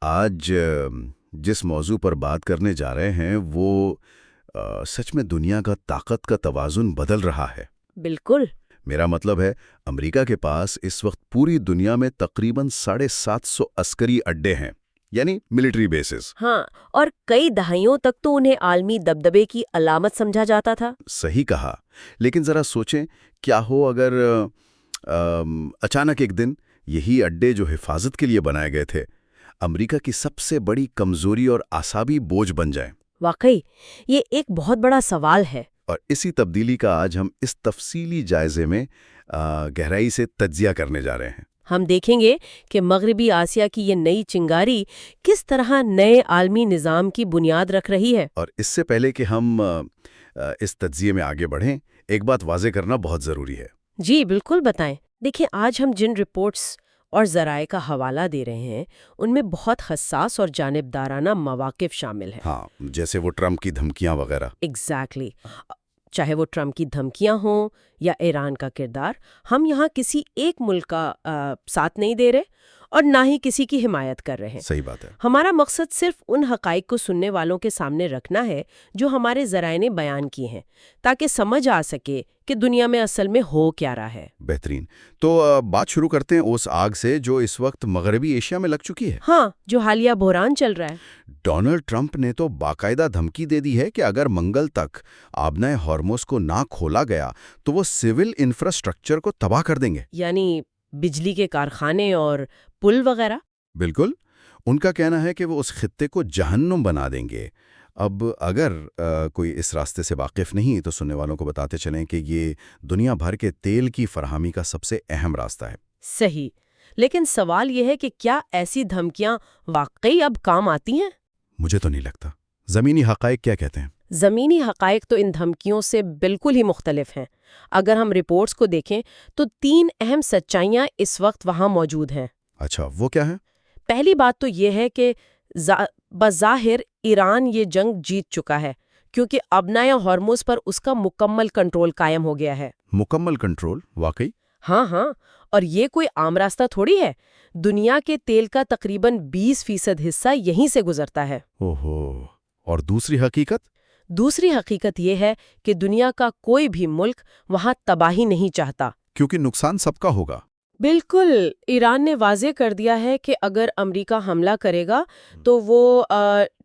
آج جس موضوع پر بات کرنے جا رہے ہیں وہ سچ میں دنیا کا طاقت کا توازن بدل رہا ہے۔ بالکل۔ میرا مطلب ہے امریکہ کے پاس اس وقت پوری دنیا میں تقریباً 750 عسکری اڈے ہیں، یعنی ملٹری بیسز۔ ہاں، اور کئی دہائیوں تک تو انہیں عالمی دبدبے کی علامت سمجھا جاتا تھا۔ صحیح کہا، لیکن ذرا سوچیں کیا ہو اگر اچانک ایک دن یہی اڈے جو حفاظت کے لیے بنائے گئے تھے امریکہ کی سب سے بڑی کمزوری اور اعصابی بوجھ بن جائیں۔ واقعی یہ ایک بہت بڑا سوال ہے۔ اور اسی تبدیلی کا آج ہم اس تفصیلی جائزے میں گہرائی سے تجزیہ کرنے جا رہے ہیں۔ ہم دیکھیں گے کہ مغربی آسیہ کی یہ نئی چنگاری کس طرح نئے عالمی نظام کی بنیاد رکھ رہی ہے۔ اور اس سے پہلے کہ ہم اس تجزیے میں آگے بڑھیں، ایک بات واضح کرنا بہت ضروری ہے۔ جی بالکل، بتائیں۔ دیکھیں، آج ہم جن رپورٹس اور ذرائع کا حوالہ دے رہے ہیں ان میں بہت حساس اور جانبدارانہ مواقف شامل ہیں۔ ہاں، جیسے وہ ٹرمپ کی دھمکیاں وغیرہ۔ ایگزیکٹلی۔ چاہے وہ ٹرمپ کی دھمکیاں ہوں یا ایران کا کردار، ہم یہاں کسی ایک ملک کا ساتھ نہیں دے رہے اور نہ ہی کسی کی حمایت کر رہے ہیں۔ صحیح بات ہے۔ ہمارا مقصد صرف ان حقائق کو سننے والوں کے سامنے رکھنا ہے جو ہمارے ذرائع نے بیان کی ہیں، تاکہ سمجھ آ سکے کہ دنیا میں اصل میں ہو کیا رہا ہے۔ بہترین۔ تو بات شروع کرتے ہیں اس آگ سے جو اس وقت مغربی ایشیا میں لگ چکی ہے۔ ہاں، جو حالیہ بحران چل رہا ہے۔ ڈونلڈ ٹرمپ نے تو باقاعدہ دھمکی دے دی ہے کہ اگر منگل تک آبنائے ہارموز کو نہ کھولا گیا تو وہ سول انفراسٹرکچر کو تباہ کر دیں گے، یعنی بجلی کے کارخانے اور پل وغیرہ۔ بالکل۔ ان کا کہنا ہے کہ وہ اس خطے کو جہنم بنا دیں گے۔ اب اگر کوئی اس راستے سے واقف نہیں تو سننے والوں کو بتاتے چلیں کہ یہ دنیا بھر کے تیل کی فراہمی کا سب سے اہم راستہ ہے۔ صحیح، لیکن سوال یہ ہے کہ کیا ایسی دھمکیاں واقعی اب کام آتی ہیں؟ مجھے تو نہیں لگتا۔ زمینی حقائق کیا کہتے ہیں؟ زمینی حقائق تو ان دھمکیوں سے بالکل ہی مختلف ہیں۔ اگر ہم رپورٹس کو دیکھیں تو 3 اہم سچائیاں اس وقت وہاں موجود ہیں۔ اچھا، وہ کیا ہے؟ پہلی بات تو یہ ہے کہ بظاہر ایران یہ جنگ جیت چکا ہے، کیونکہ ابنائے ہارموز پر اس کا مکمل کنٹرول قائم ہو گیا ہے۔ مکمل کنٹرول؟ واقعی؟ ہاں ہاں، اور یہ کوئی عام راستہ تھوڑی ہے۔ دنیا کے تیل کا تقریباً 20% حصہ یہیں سے گزرتا ہے۔ اوہو، اور دوسری حقیقت؟ دوسری حقیقت یہ ہے کہ دنیا کا کوئی بھی ملک وہاں تباہی نہیں چاہتا، کیونکہ نقصان سب کا ہوگا۔ بالکل۔ ایران نے واضح کر دیا ہے کہ اگر امریکہ حملہ کرے گا تو وہ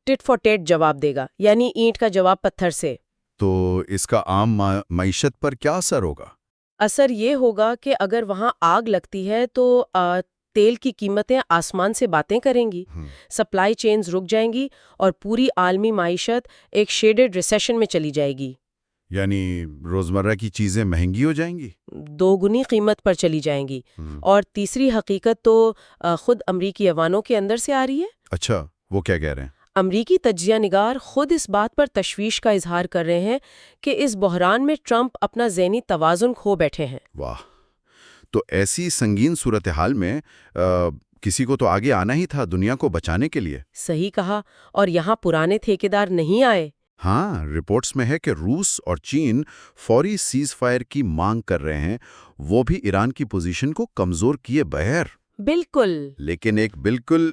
ٹٹ فار ٹیٹ جواب دے گا، یعنی اینٹ کا جواب پتھر سے۔ تو اس کا عام معیشت پر کیا اثر ہوگا؟ اثر یہ ہوگا کہ اگر وہاں آگ لگتی ہے تو تیل کی قیمتیں آسمان سے باتیں کریں گی، سپلائی چینز رک جائیں گی اور پوری عالمی معیشت ایک شیڈڈ ریسیشن میں چلی جائے گی۔ یعنی روزمرہ کی چیزیں مہنگی ہو جائیں گی، 2 گنی قیمت پر چلی جائیں گی۔ اور تیسری حقیقت تو خود امریکی عواموں کے اندر سے آ رہی ہے۔ اچھا، وہ کیا کہہ رہے ہیں؟ امریکی تجزیہ نگار خود اس بات پر تشویش کا اظہار کر رہے ہیں کہ اس بحران میں ٹرمپ اپنا ذہنی توازن کھو بیٹھے ہیں۔ واہ، تو ایسی سنگین صورتحال میں کسی کو تو آگے آنا ہی تھا دنیا کو بچانے کے لیے۔ صحیح کہا، اور یہاں پرانے ٹھیکیدار نہیں آئے۔ ہاں، رپورٹس میں ہے کہ روس اور چین فوری سیز فائر کی مانگ کر رہے ہیں، وہ بھی ایران کی پوزیشن کو کمزور کیے بغیر۔ بالکل۔ لیکن ایک بالکل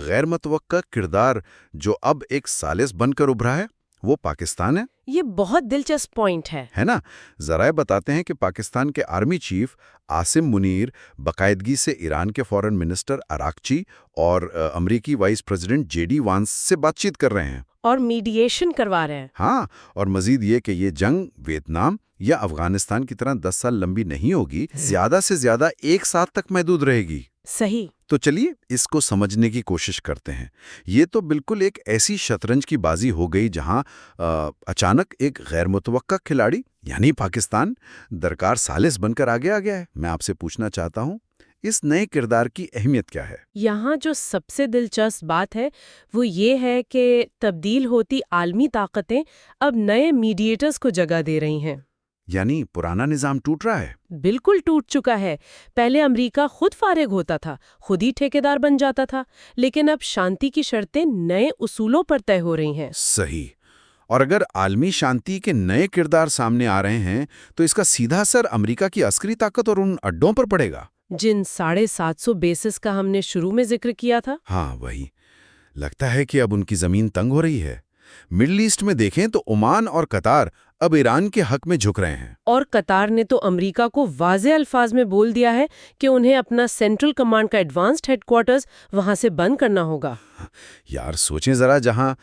غیر متوقع کردار جو اب ایک ثالث بن کر ابھرا ہے وہ پاکستان ہے۔ یہ بہت دلچسپ پوائنٹ ہے نا؟ ذرائع بتاتے ہیں کہ پاکستان کے آرمی چیف عاصم منیر باقاعدگی سے ایران کے فارن منسٹر اراغچی اور امریکی vice president J D once سے بات چیت کر رہے ہیں اور میڈییشن کروا رہے ہیں۔ ہاں، اور مزید یہ کہ یہ جنگ ویتنام یا افغانستان کی طرح 10 سال لمبی نہیں ہوگی، زیادہ سے زیادہ 1 سال تک محدود رہے گی۔ صحیح۔ تو چلیے اس کو سمجھنے کی کوشش کرتے ہیں۔ یہ تو بالکل ایک ایسی شطرنج کی بازی ہو گئی جہاں اچانک ایک غیر متوقع کھلاڑی یعنی پاکستان درکار ثالث بن کر آگے آ گیا ہے۔ میں آپ سے پوچھنا چاہتا ہوں اس نئے کردار کی اہمیت کیا ہے؟ یہاں جو سب سے دلچسپ بات ہے وہ یہ ہے کہ تبدیل ہوتی عالمی طاقتیں اب نئے میڈیٹرز کو جگہ دے رہی ہیں۔ یعنی پرانا نظام ٹوٹ رہا ہے؟ بالکل ٹوٹ چکا ہے۔ پہلے امریکہ خود فارغ ہوتا تھا، خود ہی ٹھیکیدار بن جاتا تھا، لیکن اب شانتی کی شرطیں نئے اصولوں پر طے ہو رہی ہیں۔ صحیح۔ اور اگر عالمی شانتی کے نئے کردار سامنے آ رہے ہیں تو اس کا سیدھا اثر امریکہ کی عسکری طاقت اور ان اڈوں پر پڑے گا۔ جن 750 بیسز کا ہم نے شروع میں ذکر کیا تھا؟ ہاں وہی، لگتا ہے کہ اب ان کی زمین تنگ ہو رہی ہے۔ مڈل ایسٹ میں دیکھیں تو عمان اور قطار اب ایران کے حق میں جھک رہے ہیں۔ اور قطار نے تو امریکہ کو واضح الفاظ میں بول دیا ہے کہ انہیں اپنا سینٹرل کمانڈ کا ایڈوانسڈ ہیڈ کوارٹرز وہاں سے بند کرنا ہوگا۔ یار سوچیں ذرا، جہاں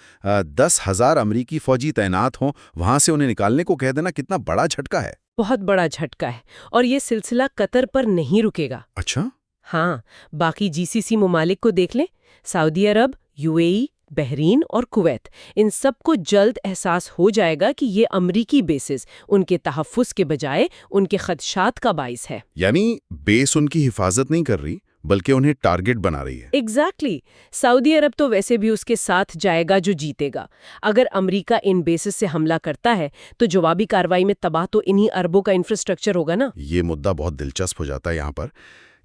10,000 امریکی فوجی تعینات ہوں وہاں سے انہیں نکالنے کو کہہ دینا کتنا بڑا جھٹکا ہے۔ بہت بڑا جھٹکا ہے، اور یہ سلسلہ قطر پر نہیں رکے گا۔ اچھا؟ ہاں، باقی GCC ممالک کو دیکھ لیں، سعودی عرب، UAE، بحرین اور کویت، ان سب کو جلد احساس ہو جائے گا کہ یہ امریکی بیسز ان کے تحفظ کے بجائے ان کے خدشات کا باعث ہے۔ یعنی بیس ان کی حفاظت نہیں کر رہی بلکہ انہیں ٹارگٹ بنا رہی ہے۔ ایگزیکٹلی۔ سعودی عرب تو ویسے بھی اس کے ساتھ جائے گا جو جیتے گا۔ اگر امریکہ ان بیسز سے حملہ کرتا ہے تو جوابی کارروائی میں تباہ تو انہی اربوں کا انفراسٹرکچر ہوگا نا۔ یہ مدعا بہت دلچسپ ہو جاتا ہے یہاں پر۔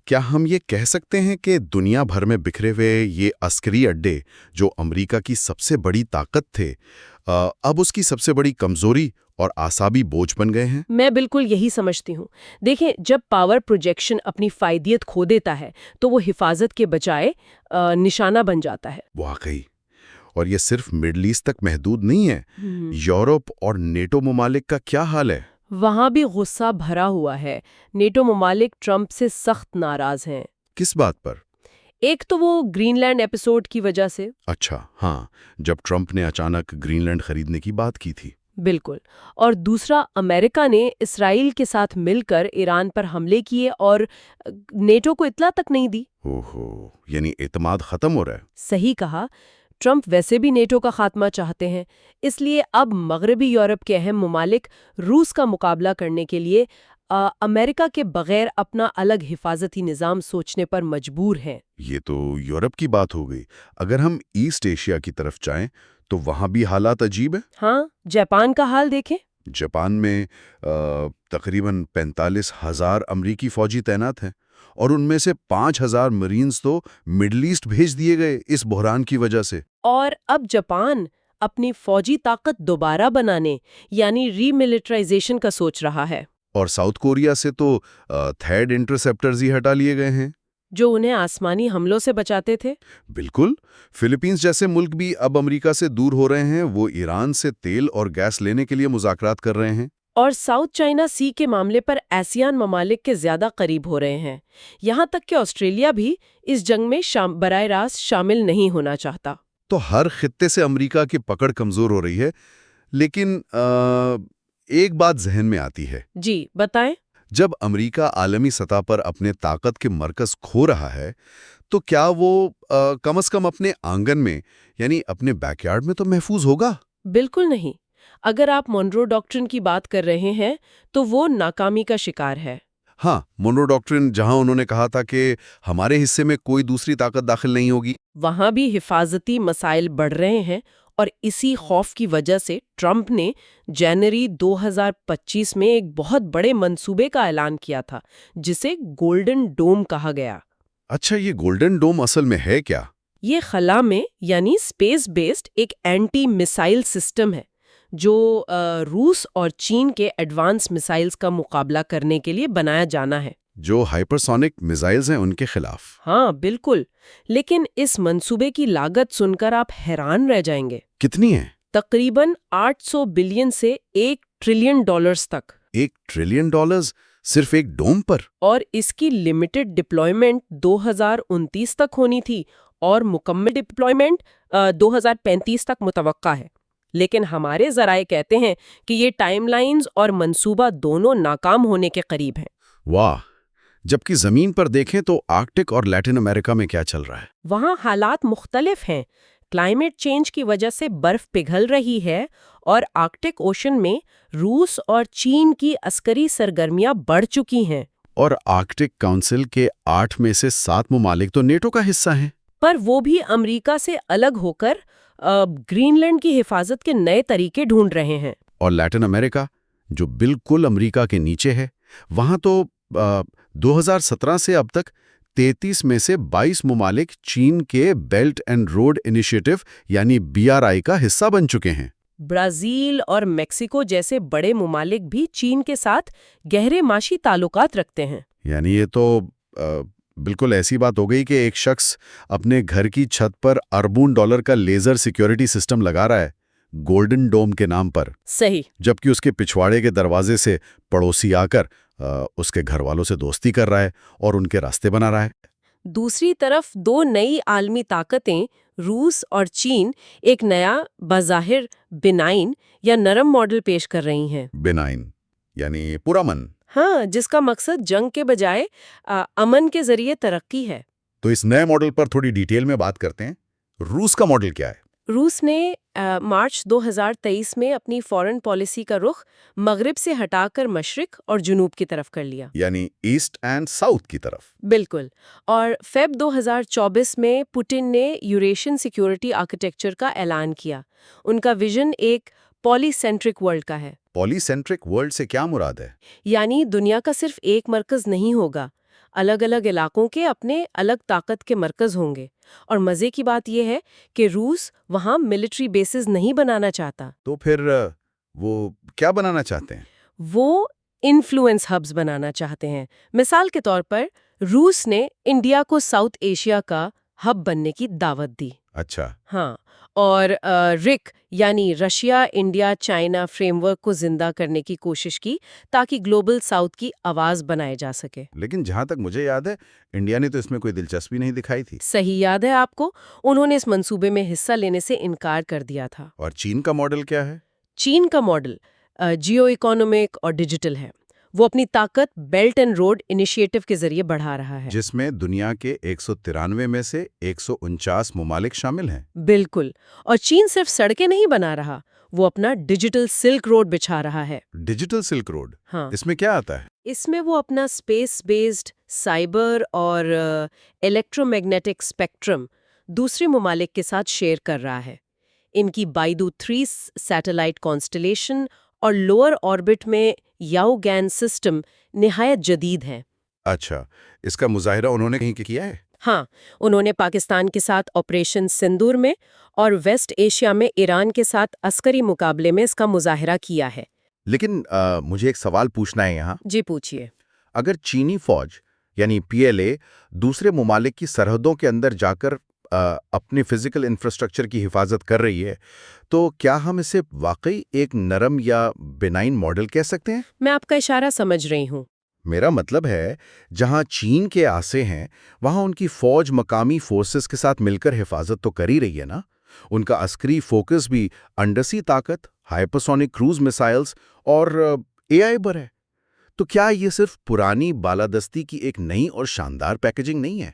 کیا ہم یہ کہہ سکتے ہیں کہ دنیا بھر میں بکھرے ہوئے یہ عسکری اڈے جو امریکہ کی سب سے بڑی طاقت تھے، اب اس کی سب سے بڑی کمزوری اور اعصابی بوجھ بن گئے ہیں؟ میں بالکل یہی سمجھتی ہوں۔ دیکھیں، جب پاور پروجیکشن اپنی فائدیت کھو دیتا ہے تو وہ حفاظت کے بجائے نشانہ بن جاتا ہے۔ واقعی، اور یہ صرف مڈل ایسٹ تک محدود نہیں ہے۔ یورپ اور نیٹو ممالک کا کیا حال ہے؟ وہاں بھی غصہ بھرا ہوا ہے۔ نیٹو ممالک ٹرمپ سے سخت ناراض ہیں۔ کس بات پر؟ ایک تو وہ گرین لینڈ ایپیسوڈ کی وجہ سے۔ اچھا، ہاں، جب ٹرمپ نے اچانک گرین لینڈ خریدنے کی بات کی تھی۔ بالکل۔ اور دوسرا، امریکہ نے اسرائیل کے ساتھ مل کر ایران پر حملے کیے اور نیٹو کو اطلاع تک نہیں دی۔ اوہو، یعنی اعتماد ختم ہو رہا ہے۔ صحیح کہا۔ ٹرمپ ویسے بھی نیٹو کا خاتمہ چاہتے ہیں، اس لیے اب مغربی یورپ کے اہم ممالک روس کا مقابلہ کرنے کے لیے امریکہ کے بغیر اپنا الگ حفاظتی نظام سوچنے پر مجبور ہیں۔ یہ تو یورپ کی بات ہو گئی۔ اگر ہم ایسٹ ایشیا کی طرف جائیں تو وہاں بھی حالات عجیب ہیں۔ ہاں، جاپان کا حال دیکھیں۔ جاپان میں تقریباً 45,000 امریکی فوجی تعینات ہیں، اور ان میں سے 5,000 مرینز تو مڈل ایسٹ بھیج دیے گئے اس بحران کی وجہ سے۔ اور اب جاپان اپنی فوجی طاقت دوبارہ بنانے یعنی ری ملٹرائزیشن کا سوچ رہا ہے۔ اور ساؤتھ کوریا سے تو تھیڈ انٹرسیپٹرز ہی ہٹا لیے گئے ہیں جو انہیں آسمانی حملوں سے بچاتے تھے۔ بالکل۔ فلپینز جیسے ملک بھی اب امریکہ سے دور ہو رہے ہیں، وہ ایران سے تیل اور گیس لینے کے لیے مذاکرات کر رہے ہیں۔ اور ساؤتھ چائنا سی کے معاملے پر آسیان ممالک کے زیادہ قریب ہو رہے ہیں، یہاں تک کہ آسٹریلیا بھی اس جنگ میں براہ راست شامل نہیں ہونا چاہتا۔ تو ہر خطے سے امریکہ کی پکڑ کمزور ہو رہی ہے، لیکن ایک بات ذہن میں آتی ہے۔ جی بتائیں۔ جب امریکہ عالمی سطح پر اپنے طاقت کے مرکز کھو رہا ہے تو کیا وہ کم از کم اپنے آنگن میں یعنی اپنے بیک یارڈ میں تو محفوظ ہوگا؟ بالکل نہیں۔ اگر آپ مونرو ڈاکٹرن کی بات کر رہے ہیں تو وہ ناکامی کا شکار ہے۔ ہاں، مونرو ڈاکٹرن، جہاں انہوں نے کہا تھا کہ ہمارے حصے میں کوئی دوسری طاقت داخل نہیں ہوگی۔ وہاں بھی حفاظتی مسائل بڑھ رہے ہیں، اور اسی خوف کی وجہ سے ٹرمپ نے جنوری 2025 میں ایک بہت بڑے منصوبے کا اعلان کیا تھا جسے گولڈن ڈوم کہا گیا۔ اچھا، یہ گولڈن ڈوم اصل میں ہے کیا؟ یہ خلا میں یعنی اسپیس بیسڈ ایک اینٹی میسائل سسٹم ہے جو روس اور چین کے ایڈوانس میسائلز کا مقابلہ کرنے کے لیے بنایا جانا ہے۔ جو ہائپرسونک میزائلز ہیں ان کے خلاف؟ ہاں بالکل۔ لیکن اس منصوبے کی لاگت سن کر آپ حیران رہ جائیں گے۔ کتنی ہے؟ تقریباً 800 بلین سے $1 ٹریلین تک۔ $1 ٹریلین صرف ایک ڈوم پر؟ اور اس کی لمیٹڈ ڈپلائمنٹ 2029 تک ہونی تھی اور مکمل ڈپلائمنٹ 2035 تک متوقع ہے۔ لیکن ہمارے ذرائع کہتے ہیں کہ یہ ٹائم لائنز اور منصوبہ دونوں ناکام ہونے کے قریب ہیں۔ واہ! جبکہ زمین پر دیکھیں تو آرکٹک اور لیٹن امریکہ میں کیا چل رہا ہے؟ وہاں حالات مختلف ہیں۔ کلائمیٹ چینج کی وجہ سے برف پگھل رہی ہے اور آرکٹک اوشن میں روس اور چین کی عسکری سرگرمیاں بڑھ چکی ہیں۔ اور آرکٹک کونسل کے 8 میں سے 7 ممالک تو نیٹو کا حصہ ہیں۔ پر وہ بھی امریکہ سے الگ ہو کر گرین لینڈ کی حفاظت کے نئے طریقے ڈھونڈ رہے ہیں۔ اور لیٹن امریکہ جو بالکل امریکہ کے نیچے ہے، وہاں تو 2017 سے اب تک 33 میں سے 22 ممالک چین کے بیلٹ اینڈ روڈ انیشیٹو یعنی BRI کا حصہ بن چکے ہیں۔ برازیل اور میکسیکو جیسے بڑے ممالک بھی چین کے ساتھ گہرے معاشی تعلقات رکھتے ہیں۔ یعنی یہ تو بالکل ایسی بات ہو گئی کہ ایک شخص اپنے گھر کی چھت پر اربوں ڈالر کا لیزر سیکیورٹی سسٹم لگا رہا ہے گولڈن ڈوم کے نام پر، صحیح. جبکہ اس کے پچھواڑے کے دروازے سے پڑوسی آ کر اس کے گھر والوں سے دوستی کر رہا ہے اور ان کے راستے بنا رہا ہے. دوسری طرف دو نئی عالمی طاقتیں روس اور چین ایک نیا بظاہر بنائن یا نرم ماڈل پیش کر رہی ہیں. بنائن یعنی پرامن. ہاں، جس کا مقصد جنگ کے بجائے امن کے ذریعے ترقی ہے. تو اس نئے ماڈل پر تھوڑی ڈیٹیل میں بات کرتے ہیں. روس کا ماڈل کیا ہے؟ روس نے مارچ 2023 میں اپنی فارن پالیسی کا رخ مغرب سے ہٹا کر مشرق اور جنوب کی طرف کر لیا. یعنی ایسٹ اینڈ ساؤتھ کی طرف. بالکل. اور فیب 2024 میں پوٹن نے یوریشین سیکیورٹی آرکیٹیکچر کا اعلان کیا. ان کا ویژن ایک پالی سینٹرک ورلڈ کا ہے. پالی سینٹرک ورلڈ سے کیا مراد ہے؟ یعنی دنیا کا صرف ایک مرکز نہیں ہوگا، الگ الگ علاقوں کے اپنے الگ طاقت کے مرکز ہوں گے. اور مزے کی بات یہ ہے کہ روس وہاں ملٹری بیسز نہیں بنانا چاہتا. تو پھر وہ کیا بنانا چاہتے ہیں؟ وہ انفلوئنس ہبز بنانا چاہتے ہیں. مثال کے طور پر روس نے انڈیا کو ساؤتھ ایشیا کا ہب بننے کی دعوت دی. اچھا. ہاں، اور رک یعنی Russia India China frame work کو زندہ کرنے کی کوشش کی تاکہ گلوبل ساؤتھ کی آواز بنائے جا سکے. لیکن جہاں تک مجھے یاد ہے انڈیا نے تو اس میں کوئی دلچسپی نہیں دکھائی تھی. صحیح یاد ہے آپ کو، انہوں نے اس منصوبے میں حصہ لینے سے انکار کر دیا تھا. اور چین کا ماڈل کیا ہے؟ چین کا ماڈل جیو اکانومک اور ڈیجیٹل ہے. وہ اپنی طاقت بیلٹ اینڈ روڈ انیشیٹو کے ذریعے بڑھا رہا ہے، جس میں دنیا کے 193 میں سے 149 ممالک شامل ہیں. بالکل. اور چین صرف سڑکیں نہیں بنا رہا، وہ اپنا ڈیجیٹل سلک روڈ بچھا رہا ہے. Digital silk road? ہاں، اس میں کیا آتا ہے؟ اس میں وہ اپنا اسپیس بیسڈ سائبر اور الیکٹرو میگنیٹک اسپیکٹرم دوسرے ممالک کے ساتھ شیئر کر رہا ہے. ان کی بائیدو 3 سیٹلائٹ کانسٹلیشن اور لوئر آربٹ میں یاو گین سسٹم نہایت جدید ہیں. اچھا، اس کا مظاہرہ انہوں نے کہیں کیا ہے؟ ہاں، انہوں نے پاکستان کے ساتھ آپریشن سندور میں اور ویسٹ ایشیا میں ایران کے ساتھ عسکری مقابلے میں اس کا مظاہرہ کیا ہے. لیکن مجھے ایک سوال پوچھنا ہے یہاں. جی پوچھیے. اگر چینی فوج یعنی PLA دوسرے ممالک کی سرحدوں کے اندر جا کر اپنی فزیکل انفراسٹرکچر کی حفاظت کر رہی ہے تو کیا ہم اسے واقعی ایک نرم یا بنائن ماڈل کہہ سکتے ہیں؟ میں آپ کا اشارہ سمجھ رہی ہوں. میرا مطلب ہے جہاں چین کے آسے ہیں وہاں ان کی فوج مقامی فورسز کے ساتھ مل کر حفاظت تو کر ہی رہی ہے نا. ان کا عسکری فوکس بھی انڈرسی طاقت، ہائپرسونک کروز میسائلز اور AI پر ہے. تو کیا یہ صرف پرانی بالادستی کی ایک نئی اور شاندار پیکیجنگ نہیں ہے؟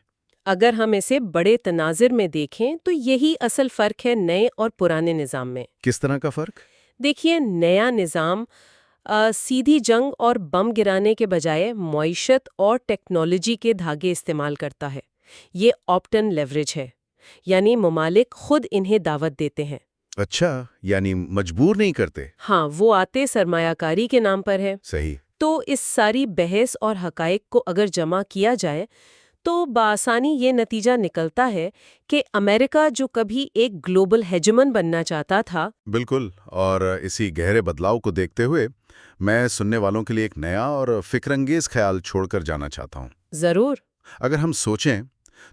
اگر ہم اسے بڑے تناظر میں دیکھیں تو یہی اصل فرق ہے نئے اور پرانے نظام میں. کس طرح کا فرق؟ دیکھیے، نیا نظام سیدھی جنگ اور بم گرانے کے بجائے معیشت اور ٹیکنالوجی کے دھاگے استعمال کرتا ہے. یہ آپٹن لیوریج ہے، یعنی ممالک خود انہیں دعوت دیتے ہیں. اچھا، یعنی مجبور نہیں کرتے. ہاں، وہ آتے سرمایہ کاری کے نام پر ہے. صحیح. تو اس ساری بحث اور حقائق کو اگر جمع کیا جائے تو بآسانی یہ نتیجہ نکلتا ہے کہ امریکہ جو کبھی ایک گلوبل ہیجمن بننا چاہتا تھا. بالکل. اور اسی گہرے بدلاؤ کو دیکھتے ہوئے میں سننے والوں کے لیے ایک نیا اور فکر انگیز خیال چھوڑ کر جانا چاہتا ہوں. ضرور. اگر ہم سوچیں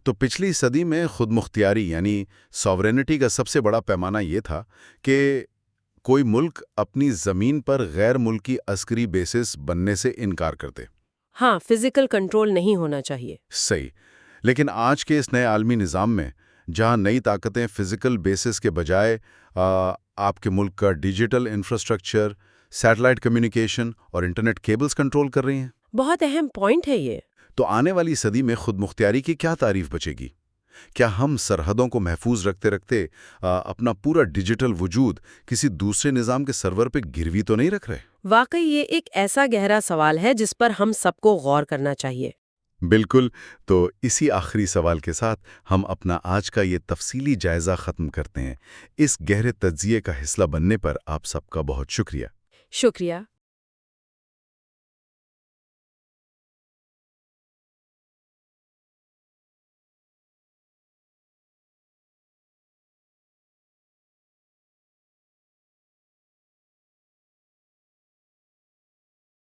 تو پچھلی صدی میں خود مختیاری یعنی ساورینٹی کا سب سے بڑا پیمانہ یہ تھا کہ کوئی ملک اپنی زمین پر غیر ملکی عسکری بیسز بننے سے انکار کرتے. ہاں، فزیکل کنٹرول نہیں ہونا چاہیے. صحیح. لیکن آج کے اس نئے عالمی نظام میں جہاں نئی طاقتیں فزیکل بیسز کے بجائے آپ کے ملک کا ڈیجیٹل انفراسٹرکچر، سیٹلائٹ کمیونیکیشن اور انٹرنیٹ کیبلز کنٹرول کر رہی ہیں. بہت اہم پوائنٹ ہے یہ. تو آنے والی صدی میں خود مختیاری کی کیا تعریف بچے گی؟ کیا ہم سرحدوں کو محفوظ رکھتے رکھتے اپنا پورا ڈیجیٹل وجود کسی دوسرے نظام کے سرور پہ گروی تو نہیں رکھ رہے؟ واقعی یہ ایک ایسا گہرا سوال ہے جس پر ہم سب کو غور کرنا چاہیے. بالکل. تو اسی آخری سوال کے ساتھ ہم اپنا آج کا یہ تفصیلی جائزہ ختم کرتے ہیں. اس گہرے تجزیے کا حصہ بننے پر آپ سب کا بہت شکریہ. شکریہ.